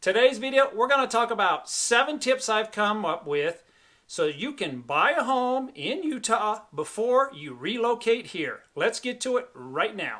Today's video, we're going to talk about 7 tips I've come up with so you can buy a home in Utah before you relocate here. Let's get to it right now.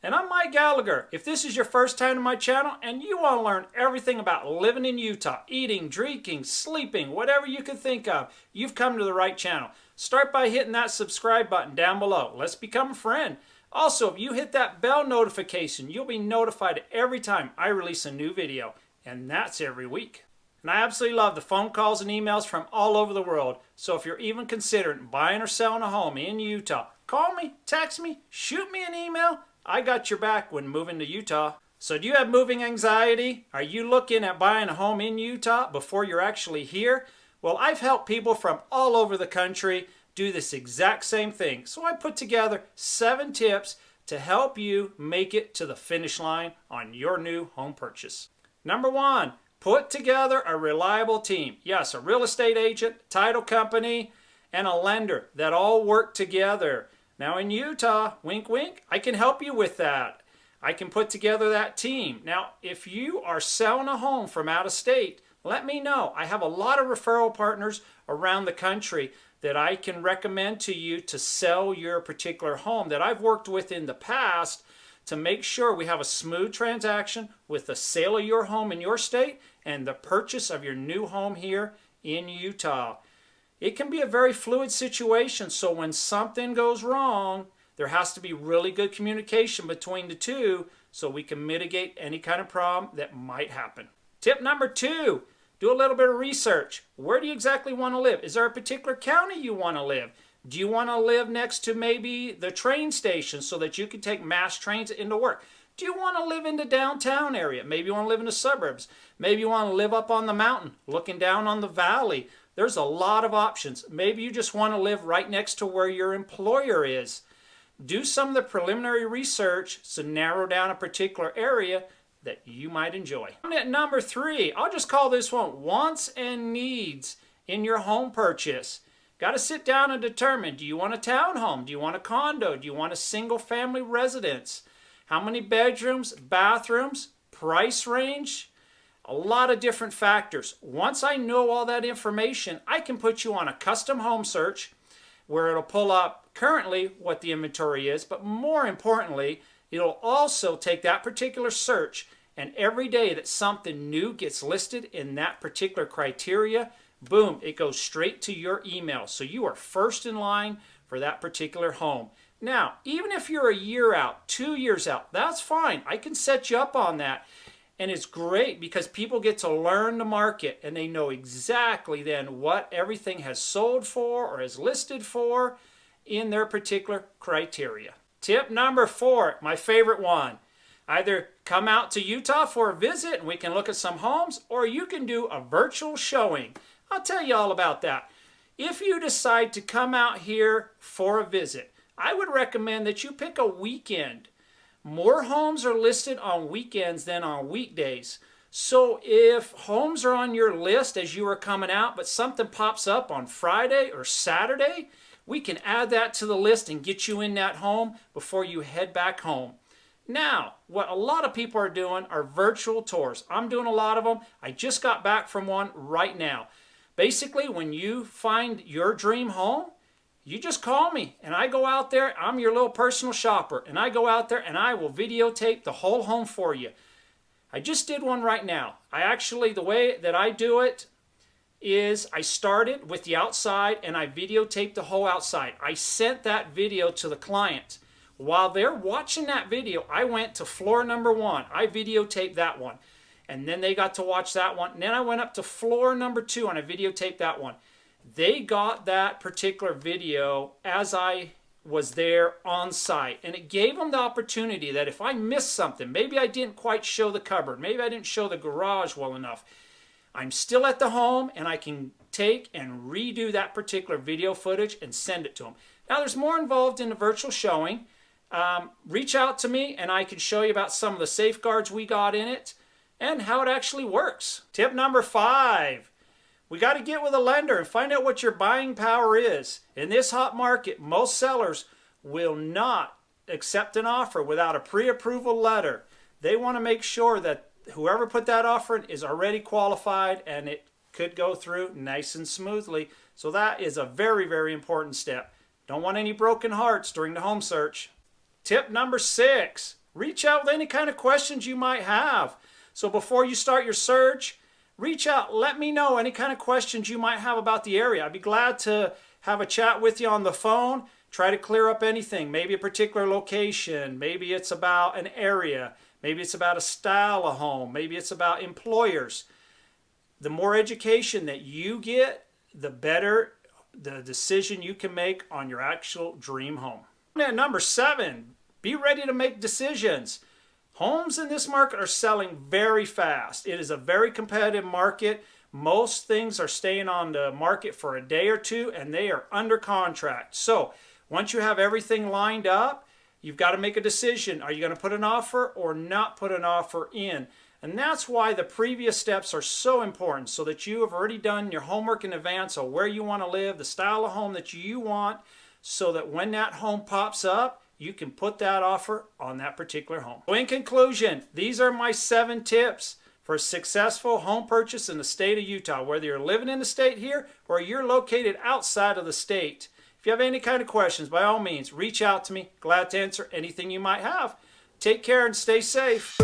And I'm Mike Gallagher. If this is your first time to my channel and you want to learn everything about living in Utah, eating, drinking, sleeping, whatever you can think of, you've come to the right channel. Start by hitting that subscribe button down below. Let's become a friend. Also, if you hit that bell notification, you'll be notified every time I release a new video, and that's every week. And I absolutely love the phone calls and emails from all over the world. So if you're even considering buying or selling a home in Utah, call me, text me, shoot me an email. I got your back when moving to Utah. So do you have moving anxiety? Are you looking at buying a home in Utah before you're actually here? Well, I've helped people from all over the country do this exact same thing. So I put together 7 tips to help you make it to the finish line on your new home purchase. Number 1, put together a reliable team. Yes, a real estate agent, title company, and a lender that all work together. Now in Utah, wink wink, I can help you with that. I can put together that team. Now, if you are selling a home from out of state, let me know. I have a lot of referral partners around the country that I can recommend to you to sell your particular home that I've worked with in the past to make sure we have a smooth transaction with the sale of your home in your state and the purchase of your new home here in Utah. It can be a very fluid situation, so when something goes wrong, there has to be really good communication between the two so we can mitigate any kind of problem that might happen. Tip number 2, do a little bit of research. Where do you exactly want to live? Is there a particular county you want to live? Do you want to live next to maybe the train station so that you can take mass trains into work? Do you want to live in the downtown area? Maybe you want to live in the suburbs. Maybe you want to live up on the mountain, looking down on the valley. There's a lot of options. Maybe you just want to live right next to where your employer is. Do some of the preliminary research to narrow down a particular area that you might enjoy. At number 3, I'll just call this one wants and needs in your home purchase. Got to sit down and determine, do you want a townhome? Do you want a condo? Do you want a single family residence? How many bedrooms, bathrooms, price range? A lot of different factors. Once I know all that information, I can put you on a custom home search where it'll pull up currently what the inventory is, but more importantly, it'll also take that particular search, and every day that something new gets listed in that particular criteria, boom, it goes straight to your email. So you are first in line for that particular home. Now, even if you're a year out, 2 years out, that's fine. I can set you up on that. And it's great because people get to learn the market and they know exactly then what everything has sold for or is listed for in their particular criteria. Tip number 4, my favorite one. Either come out to Utah for a visit and we can look at some homes, or you can do a virtual showing. I'll tell you all about that. If you decide to come out here for a visit, I would recommend that you pick a weekend. More homes are listed on weekends than on weekdays. So if homes are on your list as you are coming out, but something pops up on Friday or Saturday, we can add that to the list and get you in that home before you head back home. Now, what a lot of people are doing are virtual tours. I'm doing a lot of them. I just got back from one right now. Basically, when you find your dream home, you just call me and I go out there. I'm your little personal shopper, and I go out there and I will videotape the whole home for you. I just did one right now. The way that I do it is I started with the outside and I videotaped the whole outside. I sent that video to the client. While they're watching that video, I went to floor number 1. I videotaped that one. And then they got to watch that one. And then I went up to floor number 2 and I videotaped that one. They got that particular video as I was there on site. And it gave them the opportunity that if I missed something, maybe I didn't quite show the cupboard, maybe I didn't show the garage well enough, I'm still at the home and I can take and redo that particular video footage and send it to them. Now there's more involved in the virtual showing. Reach out to me and I can show you about some of the safeguards we got in it and how it actually works. Tip number 5. We got to get with a lender and find out what your buying power is. In this hot market, most sellers will not accept an offer without a pre-approval letter. They want to make sure that whoever put that offer in is already qualified and it could go through nice and smoothly. So that is a very, very important step. Don't want any broken hearts during the home search. Tip number 6, reach out with any kind of questions you might have. So before you start your search, reach out, let me know any kind of questions you might have about the area. I'd be glad to have a chat with you on the phone, try to clear up anything, maybe a particular location, maybe it's about an area, maybe it's about a style of home, maybe it's about employers. The more education that you get, the better the decision you can make on your actual dream home. And number 7, be ready to make decisions. Homes in this market are selling very fast. It is a very competitive market. Most things are staying on the market for a day or two and they are under contract. So once you have everything lined up, you've got to make a decision. Are you going to put an offer or not put an offer in? And that's why the previous steps are so important, so that you have already done your homework in advance of where you want to live, the style of home that you want, so that when that home pops up, you can put that offer on that particular home. So in conclusion, these are my 7 tips for a successful home purchase in the state of Utah, whether you're living in the state here or you're located outside of the state. If you have any kind of questions, by all means, reach out to me. Glad to answer anything you might have. Take care and stay safe.